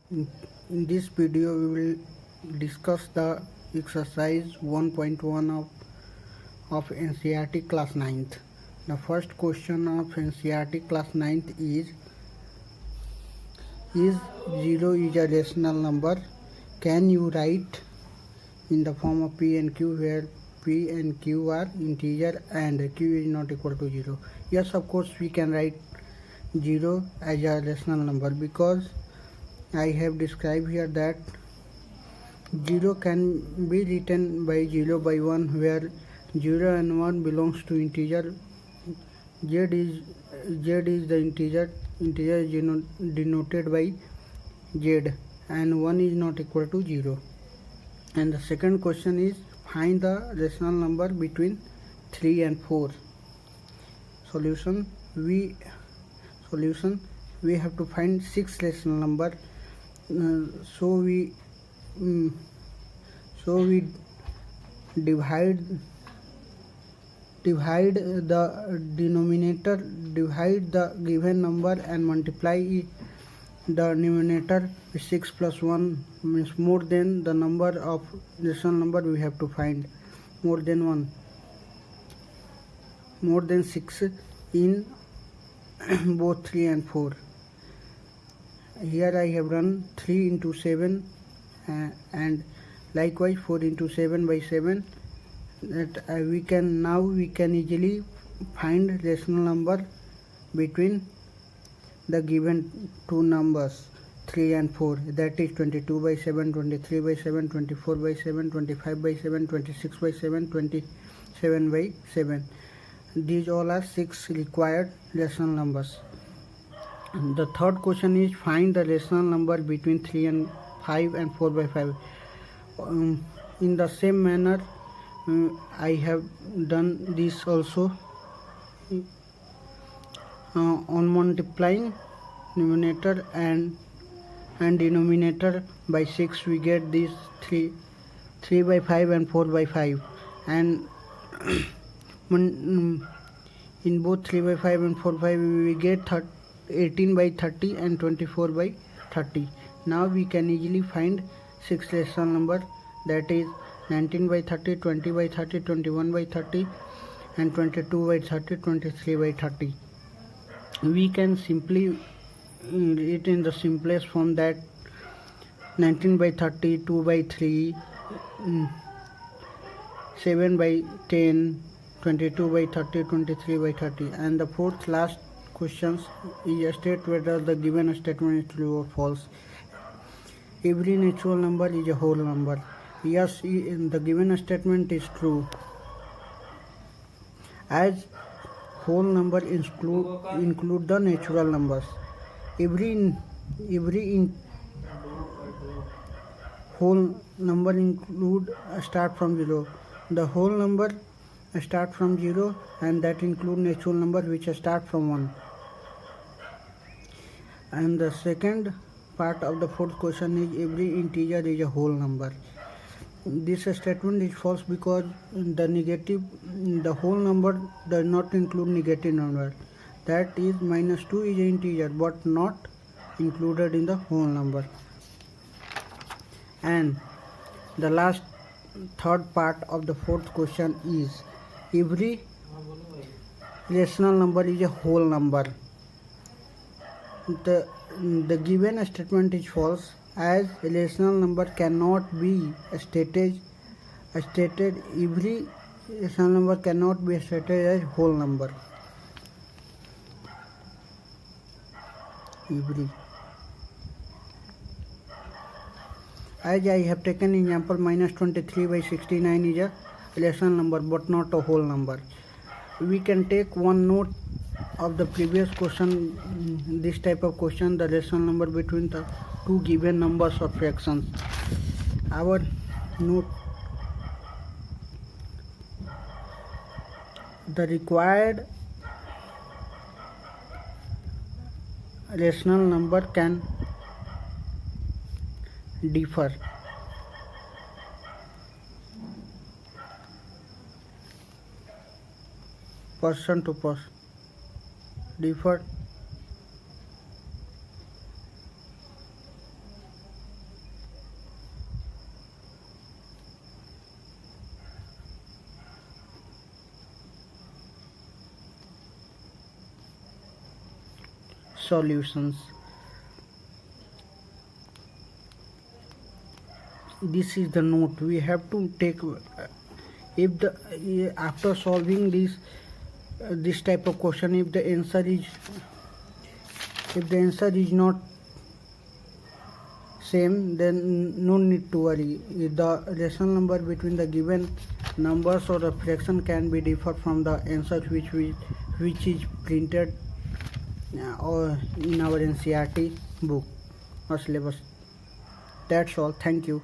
In this video, we will discuss the exercise 1.1 of NCERT class 9th. The first question of NCERT class 9th is 0 is a rational number? Can you write in the form of P and Q where P and Q are integer and Q is not equal to 0? Yes, of course, we can write 0 as a rational number because I have described here that 0 can be written by 0 by 1 where 0 and 1 belongs to integer. Z is the integer is denoted by Z and 1 is not equal to 0. And the second question is find the rational number between 3 and 4. Solution we have to find 6 rational number. So we divide the denominator, divide the given number and multiply the numerator with 6 plus 1 means more than the number of rational number we have to find, more than 6 in both 3 and 4. Here I have run 3 into 7 and likewise 4 into 7 by 7. That we can easily find rational number between the given two numbers 3 and 4, that is 22 by 7, 23 by 7, 24 by 7, 25 by 7, 26 by 7, 27 by 7. These all are 6 required rational numbers. The third question is find the rational number between 3 and 5 and 4 by 5. In the same manner I have done this also. On multiplying numerator and denominator by 6 we get these 3 by 5 and 4 by 5, and in both 3 by 5 and 4 by 5 we get 18 by 30 and 24 by 30. Now we can easily find 6 rational number, that is 19 by 30, 20 by 30, 21 by 30 and 22 by 30, 23 by 30. We can simply write in the simplest form that 19 by 30, 2 by 3, 7 by 10, 22 by 30, 23 by 30. And the fourth last questions is state whether the given statement is true or false. Every natural number is a whole number. Yes, the given statement is true, as whole number include the natural numbers. Every whole number include start from 0. The whole number start from 0 and that include natural number which start from 1. And the second part of the fourth question is every integer is a whole number. This statement is false because the whole number does not include negative number. That is -2 is an integer but not included in the whole number. And the last third part of the fourth question is every rational number is a whole number. The given statement is false, as a rational number cannot be stated. Every rational number cannot be stated as whole number. Every, as I have taken example, -23 by 69 is a rational number but not a whole number. We can take one note of the previous question, this type of question, the rational number between the two given numbers or fractions. Our note: the required rational number can differ person to person, differ solutions. This is the note we have to take. If the after solving this type of question, if the answer is not same, then no need to worry. The rational number between the given numbers or the fraction can be different from the answer which is printed or in our NCERT book or syllabus. That's all. Thank you.